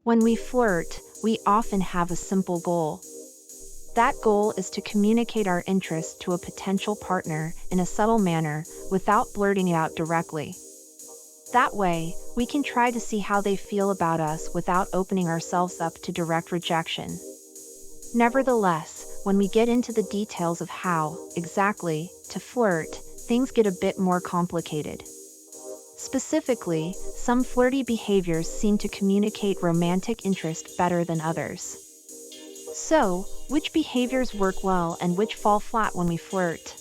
When we flirt, we often have a simple goal. That goal is to communicate our interest to a potential partner in a subtle manner without blurting it out directly. That way, we can try to see how they feel about us without opening ourselves up to direct rejection. Nevertheless, when we get into the details of how, exactly, to flirt, things get a bit more complicated. Specifically, some flirty behaviors seem to communicate romantic interest better than others. So, which behaviors work well and which fall flat when we flirt?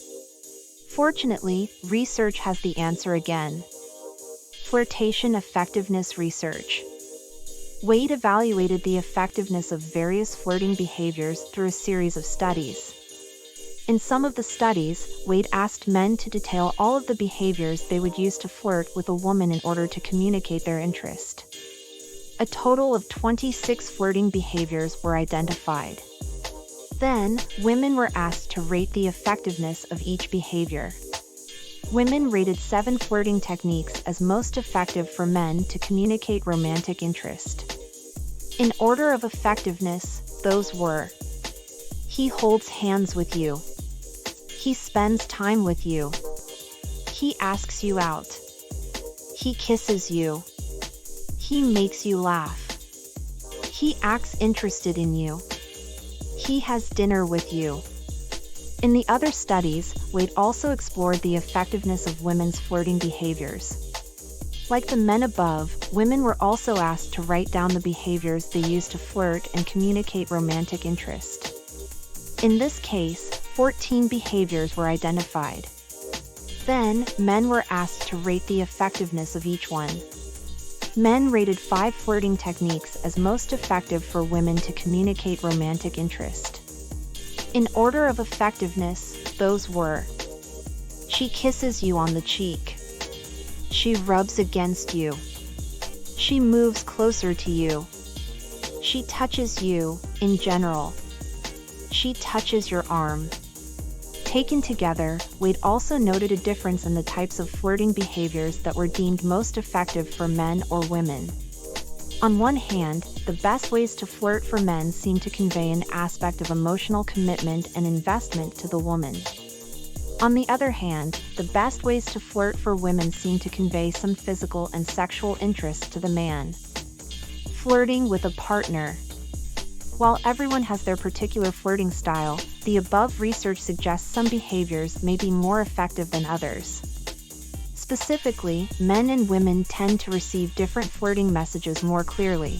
Fortunately, research has the answer again. Flirtation effectiveness research. Wade evaluated the effectiveness of various flirting behaviors through a series of studies. In some of the studies, Wade asked men to detail all of the behaviors they would use to flirt with a woman in order to communicate their interest. A total of 26 flirting behaviors were identified. Then, women were asked to rate the effectiveness of each behavior. Women rated 7 flirting techniques as most effective for men to communicate romantic interest. In order of effectiveness, those were: he holds hands with you. He spends time with you. He asks you out. He kisses you. He makes you laugh. He acts interested in you. He has dinner with you. In the other studies, Wade also explored the effectiveness of women's flirting behaviors. Like the men above, women were also asked to write down the behaviors they use to flirt and communicate romantic interest. In this case, 14 behaviors were identified. Then, men were asked to rate the effectiveness of each one. Men rated 5 flirting techniques as most effective for women to communicate romantic interest. In order of effectiveness, those were: she kisses you on the cheek. She rubs against you. She moves closer to you. She touches you, in general. She touches your arm. Taken together, Wade also noted a difference in the types of flirting behaviors that were deemed most effective for men or women. On one hand, the best ways to flirt for men seem to convey an aspect of emotional commitment and investment to the woman. On the other hand, the best ways to flirt for women seem to convey some physical and sexual interest to the man. Flirting with a partner. While everyone has their particular flirting style, the above research suggests some behaviors may be more effective than others. Specifically, men and women tend to receive different flirting messages more clearly.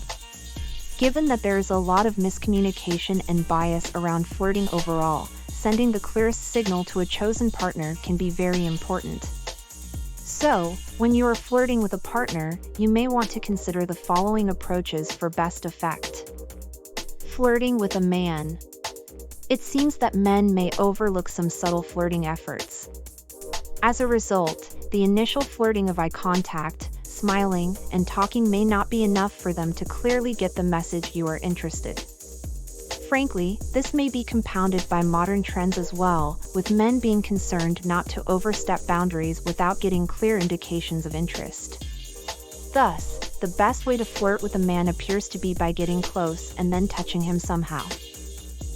Given that there is a lot of miscommunication and bias around flirting overall, sending the clearest signal to a chosen partner can be very important. So, when you are flirting with a partner, you may want to consider the following approaches for best effect. Flirting with a man. It seems that men may overlook some subtle flirting efforts. As a result, the initial flirting of eye contact, smiling, and talking may not be enough for them to clearly get the message you are interested. Frankly, this may be compounded by modern trends as well, with men being concerned not to overstep boundaries without getting clear indications of interest. Thus, the best way to flirt with a man appears to be by getting close and then touching him somehow.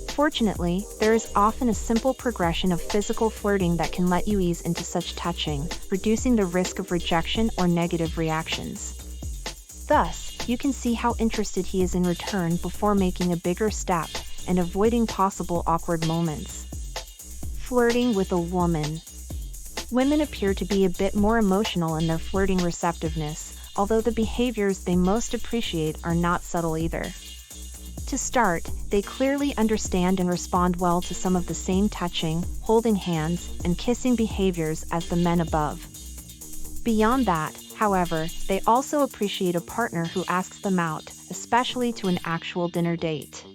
Fortunately, there is often a simple progression of physical flirting that can let you ease into such touching, reducing the risk of rejection or negative reactions. Thus, you can see how interested he is in return before making a bigger step and avoiding possible awkward moments. Flirting with a woman. Women appear to be a bit more emotional in their flirting receptiveness, although the behaviors they most appreciate are not subtle either. To start, they clearly understand and respond well to some of the same touching, holding hands, and kissing behaviors as the men above. Beyond that, however, they also appreciate a partner who asks them out, especially to an actual dinner date.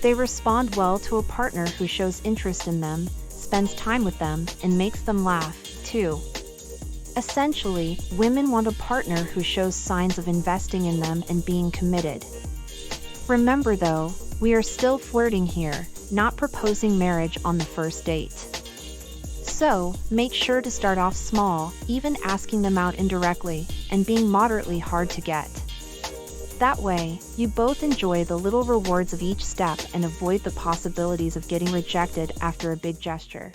They respond well to a partner who shows interest in them, spends time with them, and makes them laugh, too. Essentially, women want a partner who shows signs of investing in them and being committed. Remember though, we are still flirting here, not proposing marriage on the first date. So, make sure to start off small, even asking them out indirectly, and being moderately hard to get. That way, you both enjoy the little rewards of each step and avoid the possibilities of getting rejected after a big gesture.